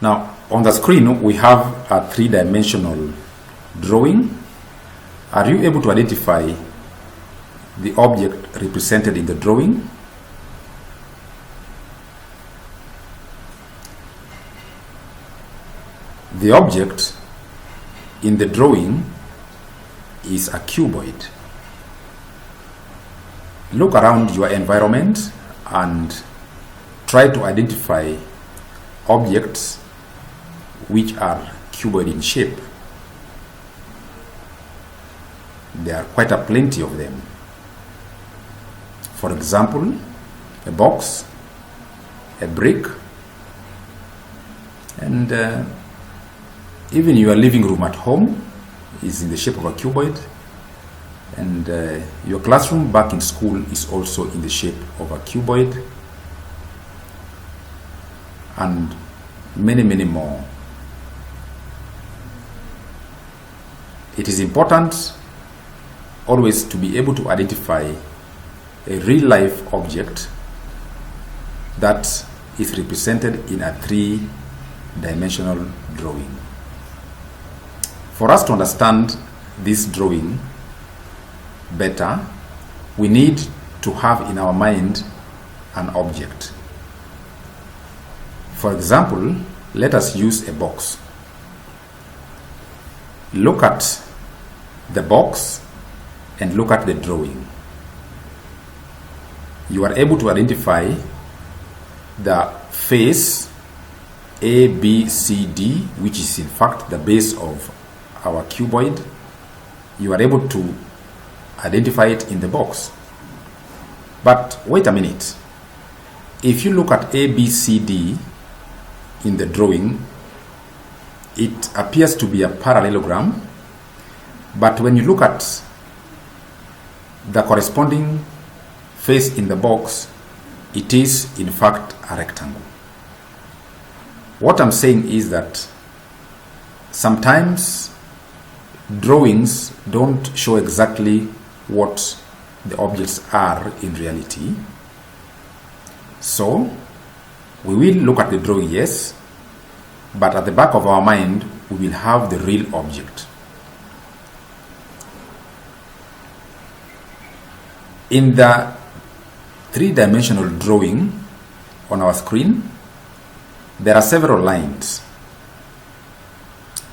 Now, on the screen, we have a three-dimensional drawing. Are you able to identify the object represented in the drawing? The object in the drawing is a cuboid. Look around your environment and try to identify objects which are cuboid in shape. There are quite a plenty of them. For example, a box, a brick, and even your living room at home is in the shape of a cuboid, and your classroom back in school is also in the shape of a cuboid, and many more. It is important always to be able to identify a real-life object that is represented in a three-dimensional drawing. For us to understand this drawing better, we need to have in our mind an object. For example, let us use a box. Look at the box and look at the drawing. You are able to identify the face A, B, C, D, which is in fact the base of our cuboid. You are able to identify it in the box. But wait a minute. If you look at A, B, C, D in the drawing, it appears to be a parallelogram, but when you look at the corresponding face in the box, it is in fact a rectangle. What I'm saying is that sometimes drawings don't show exactly what the objects are in reality. So we will look at the drawing, yes, but at the back of our mind we will have the real object. In the three-dimensional drawing on our screen, there are several lines.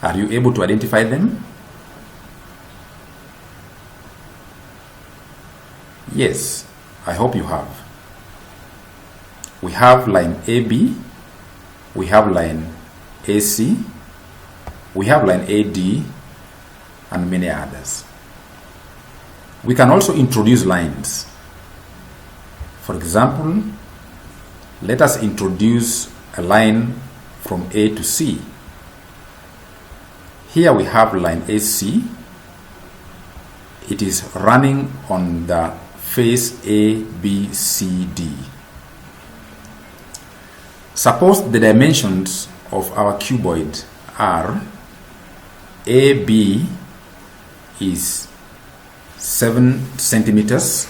Are you able to identify them? Yes, I hope you have. We have line AB, we have line AC, we have line AD, and many others. We can also introduce lines. For example, let us introduce a line from A to C. Here we have line AC. It is running on the face A, B, C, D. Suppose the dimensions of our cuboid are AB is 7 centimeters,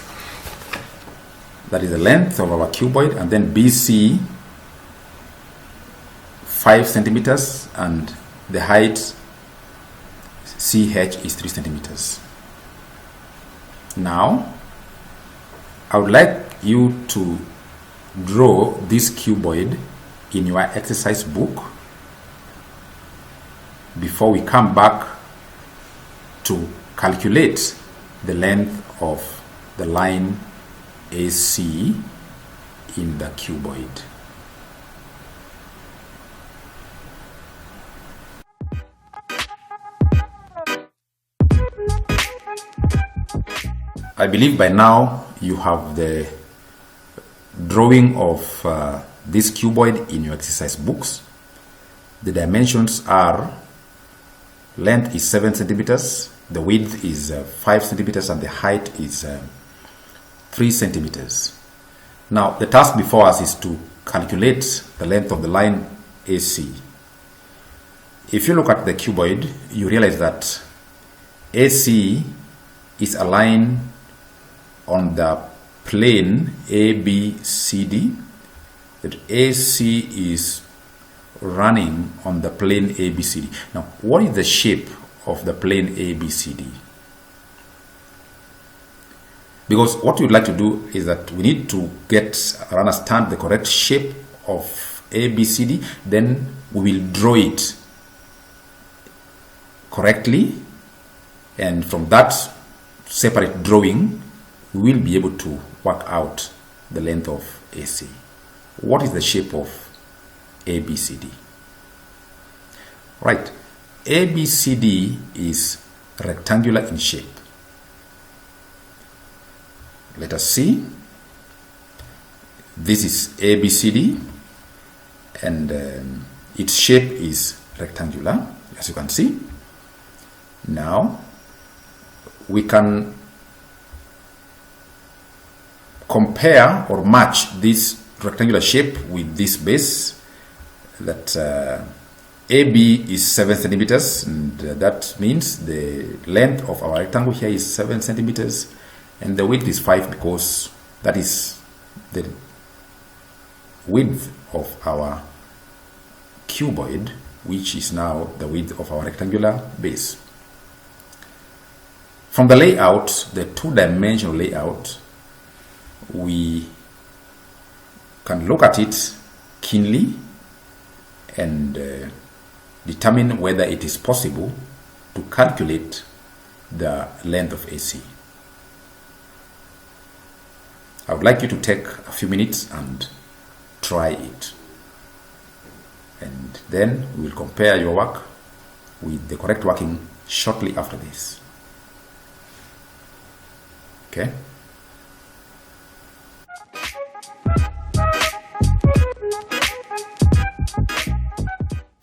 that is the length of our cuboid, and then BC 5 centimeters, and the height CH is 3 centimeters. Now, I would like you to draw this cuboid in your exercise book before we come back to calculate the length of the line AC in the cuboid. I believe by now you have the drawing of this cuboid in your exercise books. The dimensions are: length is 7 centimeters, the width is 5 centimeters, and the height is 3 centimeters. Now, the task before us is to calculate the length of the line AC. If you look at the cuboid, you realize that AC is a line on the plane ABCD, that AC is running on the plane ABCD. Now, what is the shape of the plane ABCD? Because what we'd like to do is that we need to understand the correct shape of ABCD, then we will draw it correctly, and from that separate drawing we will be able to work out the length of AC. What is the shape of ABCD? Right, ABCD is rectangular in shape. Let us see. This is ABCD, and its shape is rectangular, as you can see. Now we can compare or match this rectangular shape with this base, that AB is 7 centimeters, and that means the length of our rectangle here is 7 centimeters, and the width is 5, because that is the width of our cuboid, which is now the width of our rectangular base. From the layout, the two-dimensional layout, we can look at it keenly and determine whether it is possible to calculate the length of AC. I would like you to take a few minutes and try it, and then we will compare your work with the correct working shortly after this. Okay?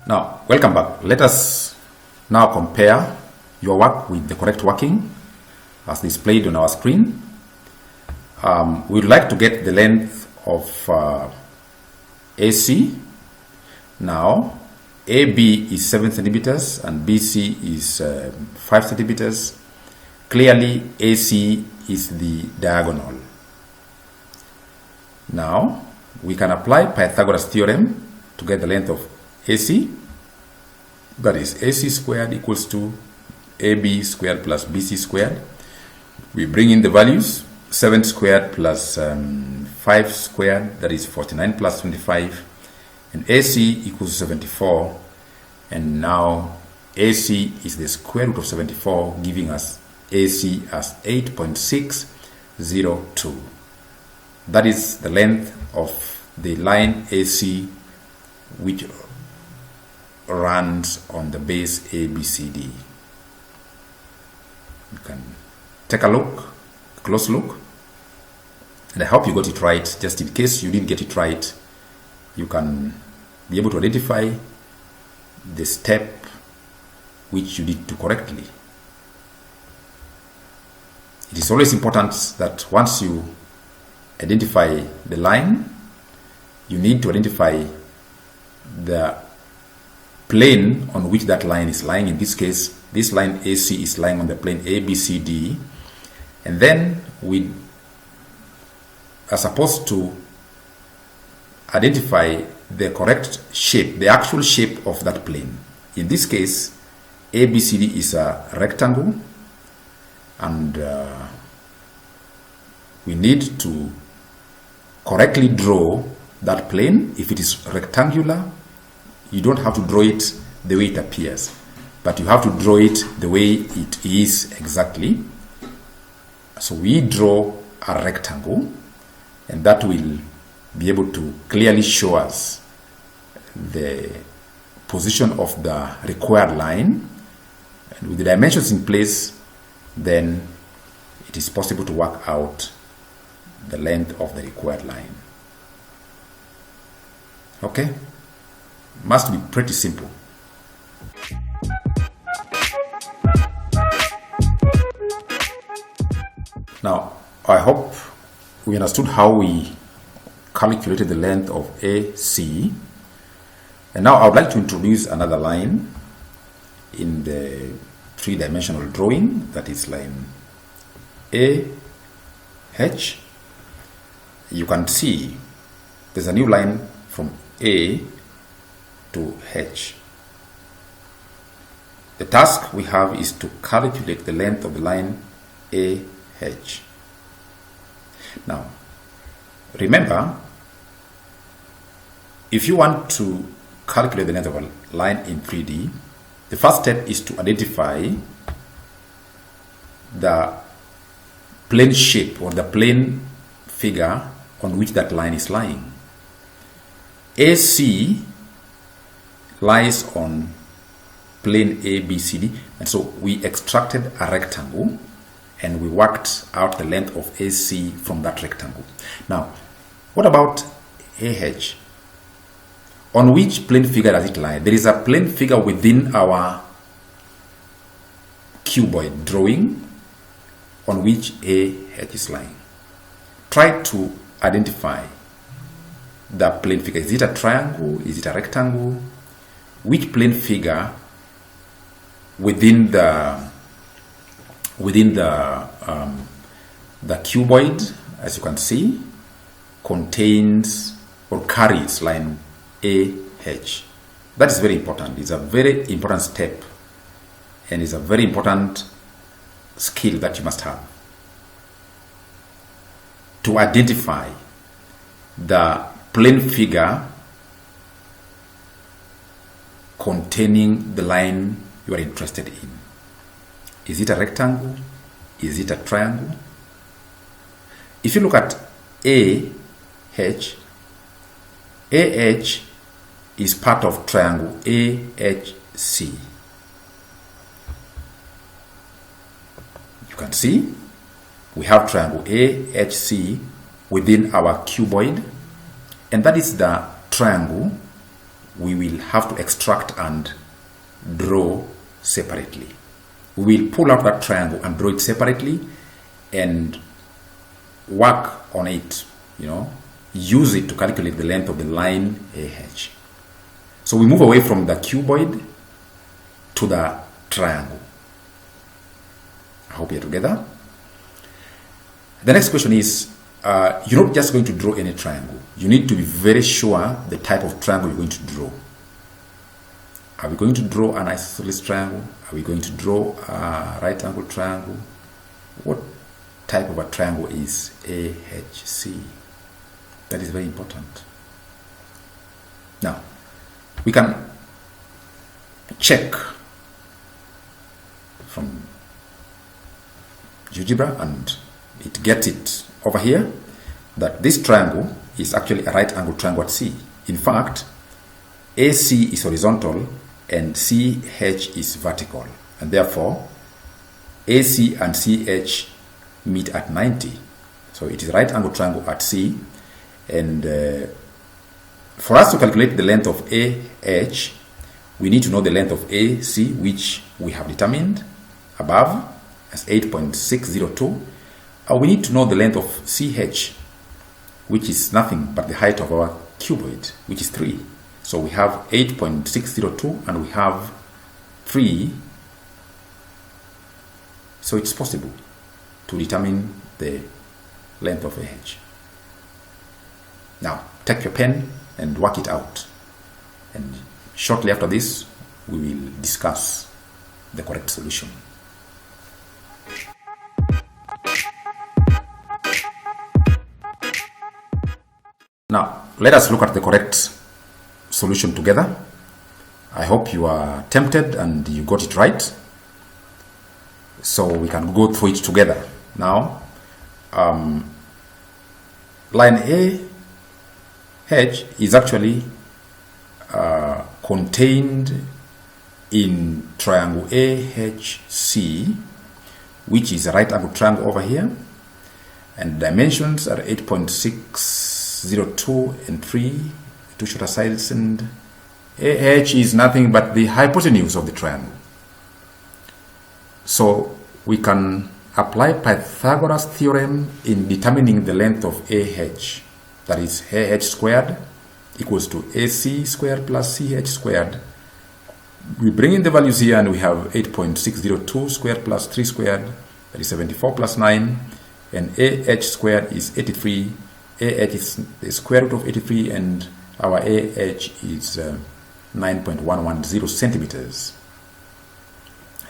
Now, welcome back. Let us now compare your work with the correct working as displayed on our screen. We would like to get the length of AC. Now, AB is 7 centimeters and BC is 5 centimeters. Clearly, AC is the diagonal. Now, we can apply Pythagoras Theorem to get the length of AC. That is, AC squared equals to AB squared plus BC squared. We bring in the values. 7 squared plus 5 squared, that is 49 plus 25, and AC equals 74, and now AC is the square root of 74, giving us AC as 8.602. That is the length of the line AC which runs on the base ABCD. You can take a look, close look, and I hope you got it right. Just in case you didn't get it right, you can be able to identify the step which you did to correctly. It is always important that once you identify the line, you need to identify the plane on which that line is lying. In this case, this line AC is lying on the plane ABCD, and then we are supposed to identify the correct shape, the actual shape of that plane. In this case, ABCD is a rectangle, and we need to correctly draw that plane. If it is rectangular, you don't have to draw it the way it appears, but you have to draw it the way it is exactly. So we draw a rectangle, and that will be able to clearly show us the position of the required line, and with the dimensions in place, then it is possible to work out the length of the required line. Okay? Must be pretty simple. Now, I hope we understood how we calculated the length of AC. And now I would like to introduce another line in the three-dimensional drawing, that is line AH. You can see there's a new line from A to h. The task we have is to calculate the length of the line AH. Now, remember, if you want to calculate the length of a line in 3D, the first step is to identify the plane shape or the plane figure on which that line is lying. AC lies on plane ABCD, and so we extracted a rectangle and we worked out the length of AC from that rectangle. Now, what about AH? On which plane figure does it lie? There is a plane figure within our cuboid drawing on which AH is lying. Try to identify the plane figure. Is it a triangle? Is it a rectangle? Which plane figure within the cuboid, as you can see, contains or carries line AH? That is very important. It's a very important step and is a very important skill that you must have to identify the plane figure containing the line you are interested in. Is it a rectangle? Is it a triangle? If you look at AH, AH is part of triangle AHC. You can see we have triangle AHC within our cuboid, and that is the triangle we will have to extract and draw separately. We will pull out that triangle and draw it separately and work on it, use it to calculate the length of the line AH. So we move away from the cuboid to the triangle. I hope you're together. The next question is, you're not just going to draw any triangle. You need to be very sure the type of triangle you're going to draw. Are we going to draw an isosceles triangle? Are we going to draw a right angle triangle? What type of a triangle is AHC? That is very important. Now, we can check from GeoGebra, and it gets it over here that this triangle is actually a right angle triangle at C. In fact, AC is horizontal and CH is vertical, and therefore AC and CH meet at 90. So it is a right angle triangle at C, and for us to calculate the length of AH, we need to know the length of AC, which we have determined above as 8.602. We need to know the length of CH, which is nothing but the height of our cuboid, which is 3. So we have 8.602 and we have 3. So it's possible to determine the length of AH. Now, take your pen and work it out. And shortly after this, we will discuss the correct solution. Now, let us look at the correct solution together. I hope you are tempted and you got it right. So we can go through it together. Now, line AH is actually contained in triangle AHC, which is a right angle triangle over here, and dimensions are 8.602 and 3, two shorter sides, and AH is nothing but the hypotenuse of the triangle. So we can apply Pythagoras Theorem in determining the length of AH. That is, AH squared equals to AC squared plus CH squared. We bring in the values here and we have 8.602 squared plus 3 squared, that is 74 plus 9, and AH squared is 83. AH is the square root of 83, and our AH is 9.110 centimeters.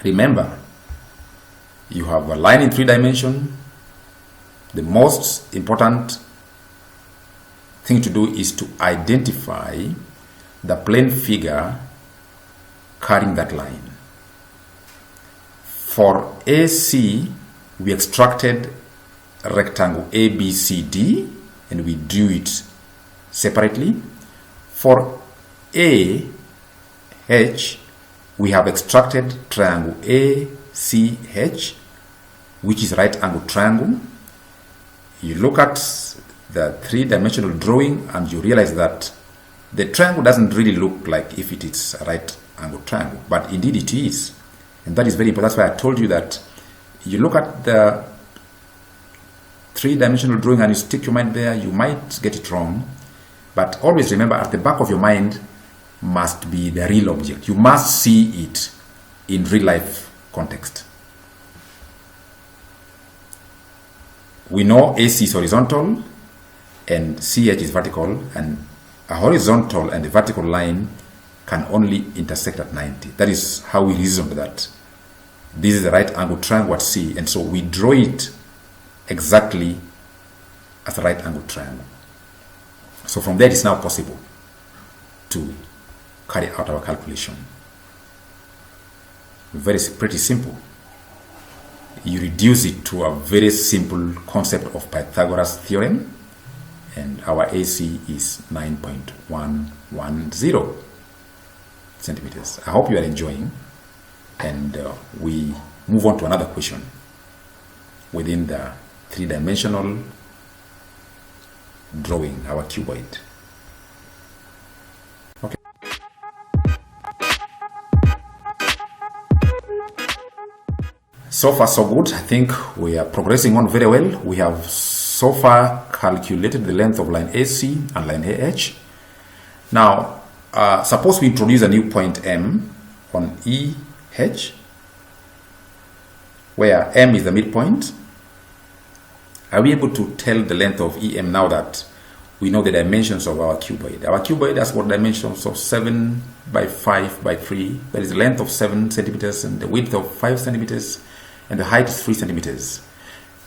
Remember, you have a line in 3 dimensions. The most important thing to do is to identify the plane figure carrying that line. For AC, we extracted a rectangle ABCD and we drew it separately. For AH, we have extracted triangle ACH, which is right angle triangle. You look at the 3-dimensional drawing and you realize that the triangle doesn't really look like if it is a right angle triangle, but indeed it is. And that is very important. That's why I told you that you look at the 3-dimensional drawing and you stick your mind there, you might get it wrong. But always remember, at the back of your mind must be the real object. You must see it in real life context. We know AC is horizontal and CH is vertical, and a horizontal and a vertical line can only intersect at 90. That is how we reasoned that this is the right angle triangle at C, and so we draw it exactly as a right angle triangle. So from there it is now possible to carry out our calculation. Pretty simple. You reduce it to a very simple concept of Pythagoras Theorem, and our AC is 9.110 centimeters. I hope you are enjoying, and we move on to another question within the 3-dimensional drawing, our cuboid. Okay. So far so good. I think we are progressing on very well. We have so far calculated the length of line AC and line AH. Now, suppose we introduce a new point M on EH, where M is the midpoint. Are we able to tell the length of EM now that we know the dimensions of our cuboid? Our cuboid has got dimensions of 7 by 5 by 3. That is the length of 7 centimeters and the width of 5 centimeters, and the height is 3 centimeters.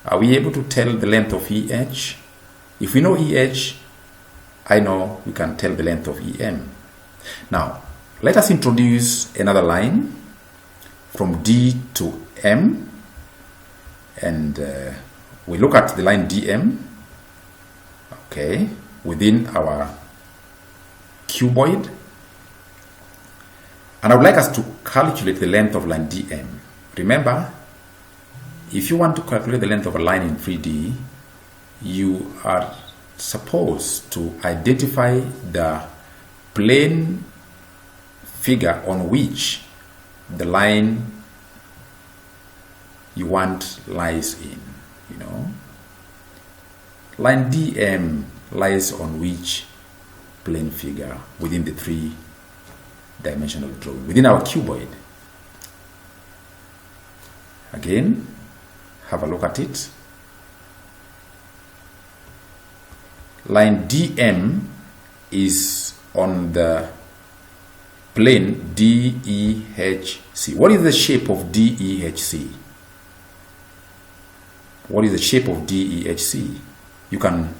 Are we able to tell the length of EH? If we know EH, I know we can tell the length of EM. Now, let us introduce another line from D to M, and we look at the line DM, okay, within our cuboid, and I would like us to calculate the length of line DM. Remember, if you want to calculate the length of a line in 3D, you are supposed to identify the plane figure on which the line you want lies in. You know, line DM lies on which plane figure within the 3-dimensional drawing, within our cuboid. Again, have a look at it. Line DM is on the plane DEHC. What is the shape of DEHC? What is the shape of DEHC? You can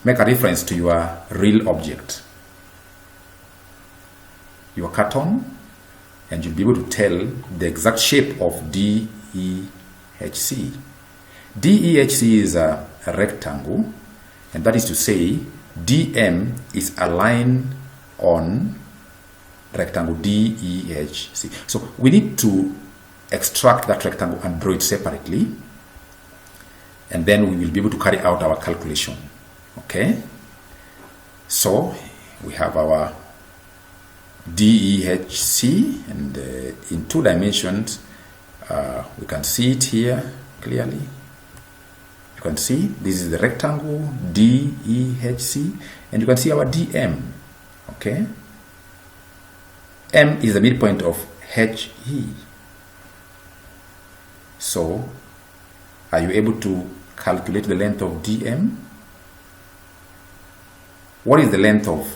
make a reference to your real object, your carton, and you'll be able to tell the exact shape of DEHC. DEHC is a rectangle, and that is to say DM is a line on rectangle DEHC. So we need to extract that rectangle and draw it separately, and then we will be able to carry out our calculation. Okay, so we have our DEHC, and in 2 dimensions we can see it here clearly. You can see this is the rectangle DEHC, and you can see our DM. Okay, M is the midpoint of HE. So, are you able to calculate the length of DM? What is the length of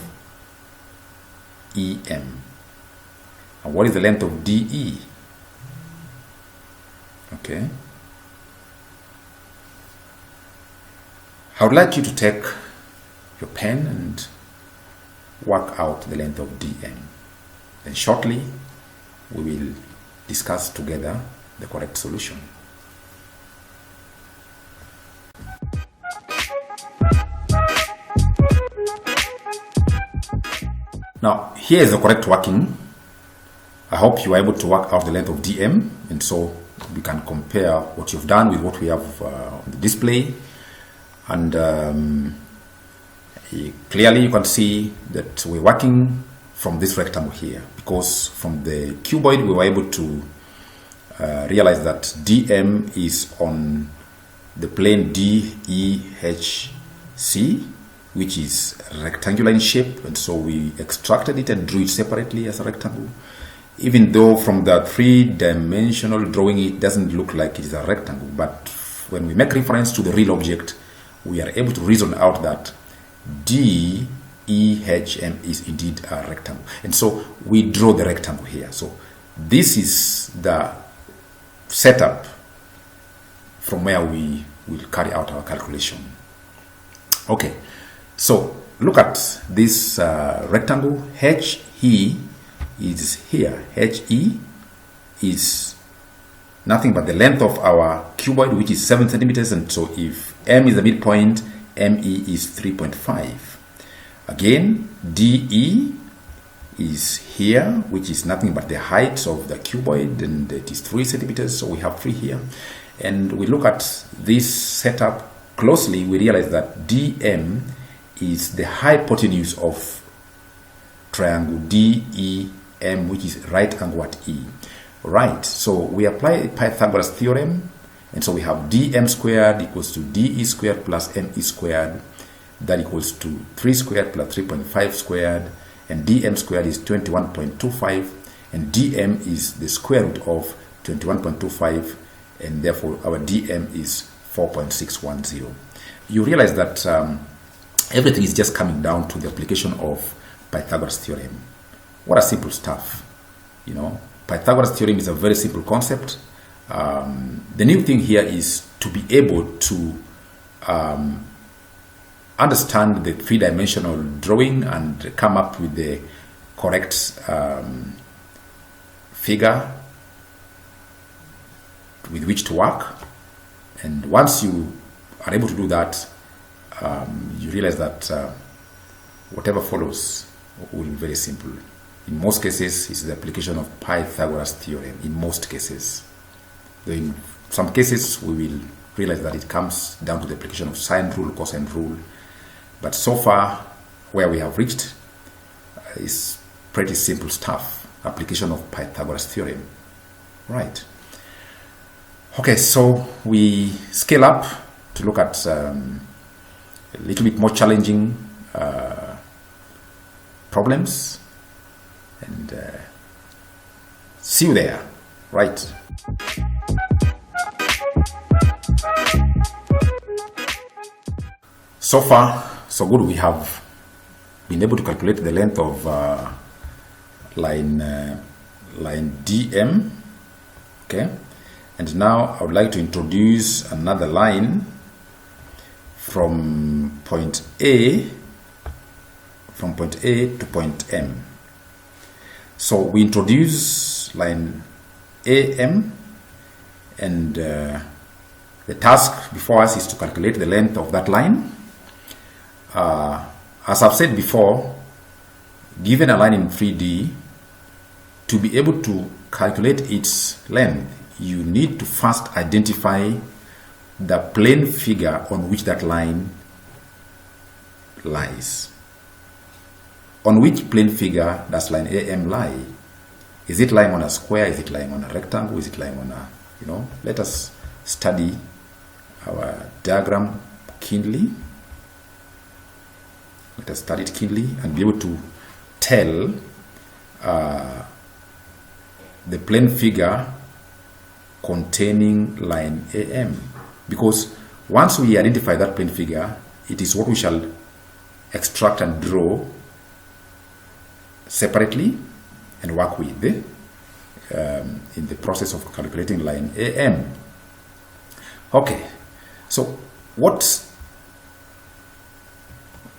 EM. And what is the length of DE? Okay. I would like you to take your pen and work out the length of DM. Then shortly, we will discuss together the correct solution. Now, here is the correct working. I hope you are able to work out the length of DM, and so we can compare what you've done with what we have on the display. And clearly you can see that we're working from this rectangle here, because from the cuboid we were able to realize that DM is on the plane DEHC, which is rectangular in shape, and so we extracted it and drew it separately as a rectangle. Even though from the three-dimensional drawing it doesn't look like it is a rectangle, but when we make reference to the real object, we are able to reason out that DEHM is indeed a rectangle. And so we draw the rectangle here. So this is the setup from where we will carry out our calculation. Okay, so look at this rectangle. HE is here. HE is nothing but the length of our cuboid, which is 7 centimeters. And so if M is the midpoint, ME is 3.5. Again, DE is here, which is nothing but the height of the cuboid, and it is 3 centimeters. So we have 3 here. And we look at this setup closely, we realize that DM is the hypotenuse of triangle DEM, which is right angle at E. Right, so we apply Pythagoras Theorem, and so we have DM squared equals to DE squared plus ME squared, that equals to 3 squared plus 3.5 squared, and DM squared is 21.25, and DM is the square root of 21.25, and therefore our DM is 4.610. You realize that everything is just coming down to the application of Pythagoras Theorem. What a simple stuff, you know. Pythagoras Theorem is a very simple concept. The new thing here is to be able to understand the three-dimensional drawing and come up with the correct figure with which to work. And once you are able to do that, you realize that whatever follows will be very simple. In most cases, it's the application of Pythagoras Theorem. In most cases. Though in some cases, we will realize that it comes down to the application of sine rule, cosine rule. But so far, where we have reached is pretty simple stuff. Application of Pythagoras Theorem. Right. Okay, so we scale up to look at a little bit more challenging problems. And see you there. Right. So far, so good. We have been able to calculate the length of line DM. Okay. And now I would like to introduce another line from point A to point M. So we introduce line AM, and the task before us is to calculate the length of that line. As I've said before, given a line in 3D, to be able to calculate its length, you need to first identify the plane figure on which that line lies. On which plane figure does line AM lie? Is it lying on a square? Is it lying on a rectangle? Is it lying on a, let us study our diagram keenly. Let us study it keenly and be able to tell the plane figure containing line AM. Because once we identify that plane figure, it is what we shall extract and draw separately and work with in the process of calculating line AM. Okay, so which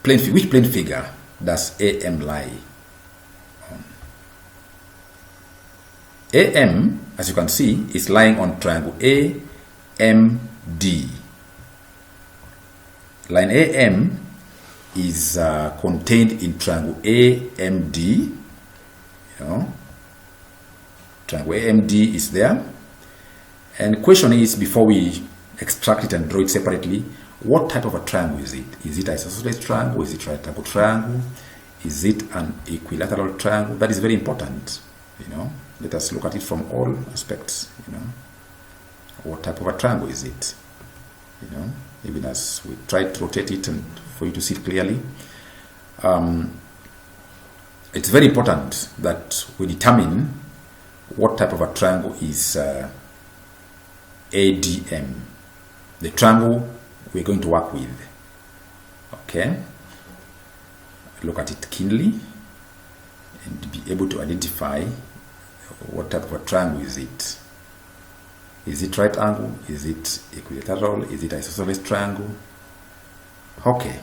plane figure does AM lie on? AM, as you can see, is lying on triangle AMD. Line AM is contained in triangle AMD. Triangle AMD is there. And the question is, before we extract it and draw it separately, what type of a triangle is it? Is it isosceles triangle? Is it right angle triangle? Is it an equilateral triangle? That is very important. Let us look at it from all aspects. What type of a triangle is it? Even as we try to rotate it and for you to see it clearly, it's very important that we determine what type of a triangle is ADM, the triangle we're going to work with. Okay, look at it keenly and be able to identify what type of a triangle is it. Is it right angle? Is it equilateral? Is it isosceles triangle? Okay.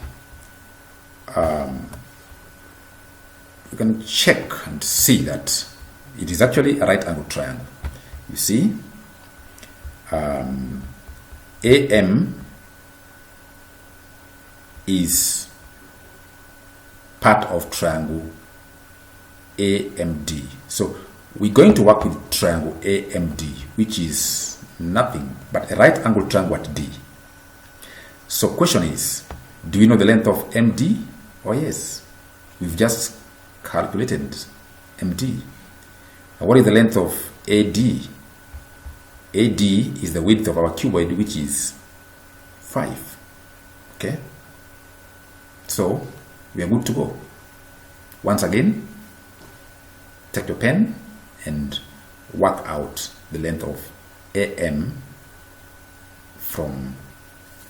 You can check and see that it is actually a right angle triangle. You see, AM is part of triangle AMD. So we're going to work with triangle AMD, which is nothing but a right angle triangle at D. So question is, do we know the length of MD? Oh yes, we've just calculated MD. And what is the length of AD? AD is the width of our cuboid, which is 5. Okay, so we are good to go. Once again, take your pen and work out the length of AM from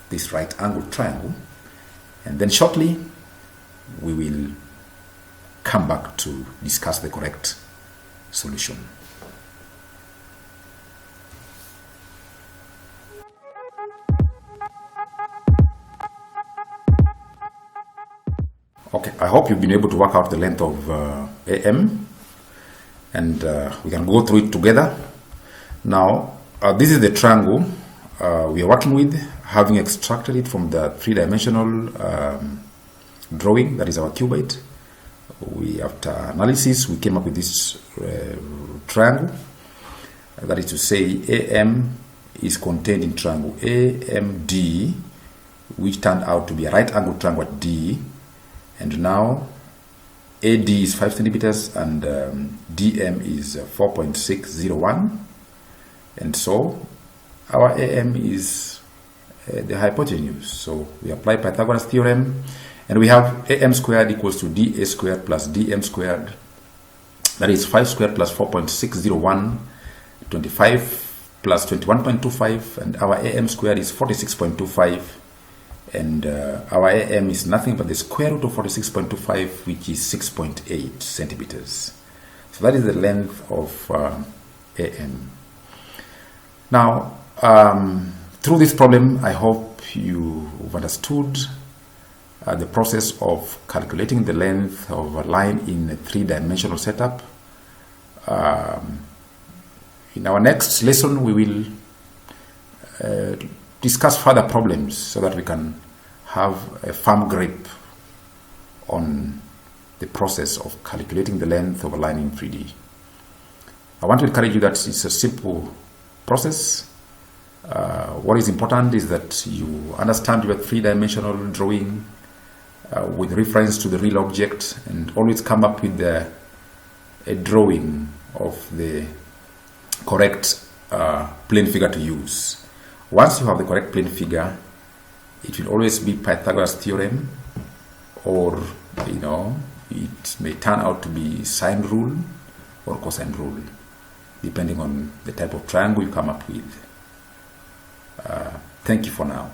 this right angle triangle, and then shortly we will come back to discuss the correct solution. Okay, I hope you've been able to work out the length of AM, and we can go through it together. Now, this is the triangle we are working with, having extracted it from the three-dimensional drawing, that is our cuboid. After analysis, we came up with this triangle. That is to say, AM is contained in triangle AMD, which turned out to be a right angle triangle at D. And now AD is 5 centimeters and DM is 4.601. And so our AM is the hypotenuse. So we apply Pythagoras Theorem, and we have AM squared equals to DA squared plus DM squared. That is 5 squared plus 4.601, 25 plus 21.25, and our AM squared is 46.25. And our AM is nothing but the square root of 46.25, which is 6.8 centimeters. So that is the length of AM. Now, through this problem, I hope you've understood the process of calculating the length of a line in a three-dimensional setup. In our next lesson, we will discuss further problems so that we can have a firm grip on the process of calculating the length of a line in 3D. I want to encourage you that it's a simple process. What is important is that you understand your three-dimensional drawing with reference to the real object, and always come up with a drawing of the correct plane figure to use. Once you have the correct plane figure, it will always be Pythagoras Theorem, or it may turn out to be sine rule or cosine rule, depending on the type of triangle you come up with. Thank you for now.